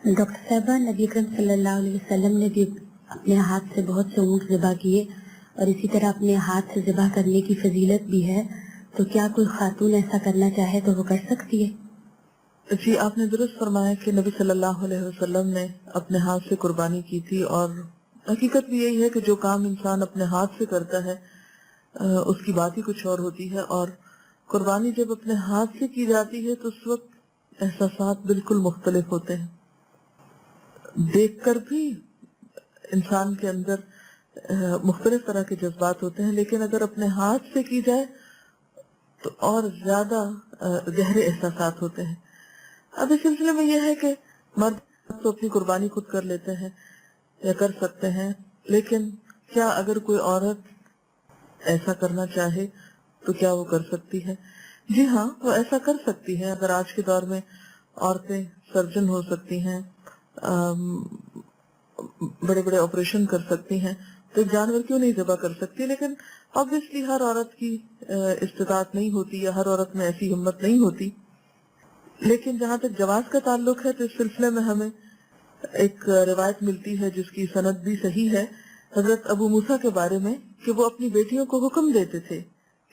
Doctor साहबा, नबी अकरम सल्लल्लाहु अलैहि वसल्लम ने भी अपने हाथ से बहुत से ऊँट ज़िबा किए और इसी तरह अपने हाथ से ज़िबा करने की फजीलत भी है, तो क्या कोई खातून ऐसा करना चाहे तो वो कर सकती है? जी, आपने दुरुस्त फरमाया कि नबी सल्लल्लाहु अलैहि वसल्लम ने अपने हाथ से कुर्बानी की थी, और हकीकत भी यही है कि जो काम इंसान अपने हाथ से करता है उसकी बात ही कुछ और होती है। और कुर्बानी जब अपने हाथ से की जाती है तो उस वक्त एहसासात बिल्कुल मुख्तलिफ होते हैं। देखकर भी इंसान के अंदर मुख्तलिफ तरह के जज्बात होते हैं, लेकिन अगर अपने हाथ से की जाए तो और ज्यादा गहरे एहसासात होते हैं। अब इस सिलसिले में यह है कि मर्द तो अपनी कुर्बानी खुद कर लेते हैं या कर सकते हैं, लेकिन क्या अगर कोई औरत ऐसा करना चाहे तो क्या वो कर सकती है? जी हाँ, वो ऐसा कर सकती है। अगर आज के दौर में औरतें सर्जन हो सकती हैं, बड़े बड़े ऑपरेशन कर सकती हैं, तो एक जानवर क्यों नहीं ज़िबा कर सकती? लेकिन ऑब्वियसली हर औरत की इस्तिताअत नहीं होती या हर औरत में ऐसी हिम्मत नहीं होती। लेकिन जहाँ तक जवाज का ताल्लुक है तो इस सिलसिले में हमें एक रिवायत मिलती है जिसकी सनद भी सही है, हजरत अबू मूसा के बारे में, कि वो अपनी बेटियों को हुक्म देते थे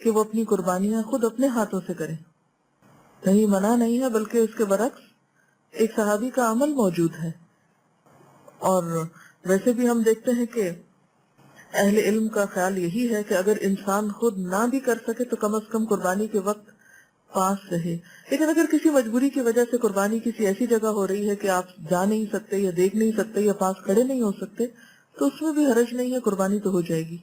कि वो अपनी कुर्बानियां खुद अपने हाथों से करें। कहीं मना नहीं है, बल्कि उसके बरक्स एक सहाबी का अमल मौजूद है। और वैसे भी हम देखते हैं कि अहले इल्म का ख्याल यही है कि अगर इंसान खुद ना भी कर सके तो कम से कम कुर्बानी के वक्त पास रहे। लेकिन अगर किसी मजबूरी की वजह से कुर्बानी किसी ऐसी जगह हो रही है कि आप जा नहीं सकते या देख नहीं सकते या पास खड़े नहीं हो सकते, तो उसमें भी हर्ज नहीं है, कुर्बानी तो हो जाएगी।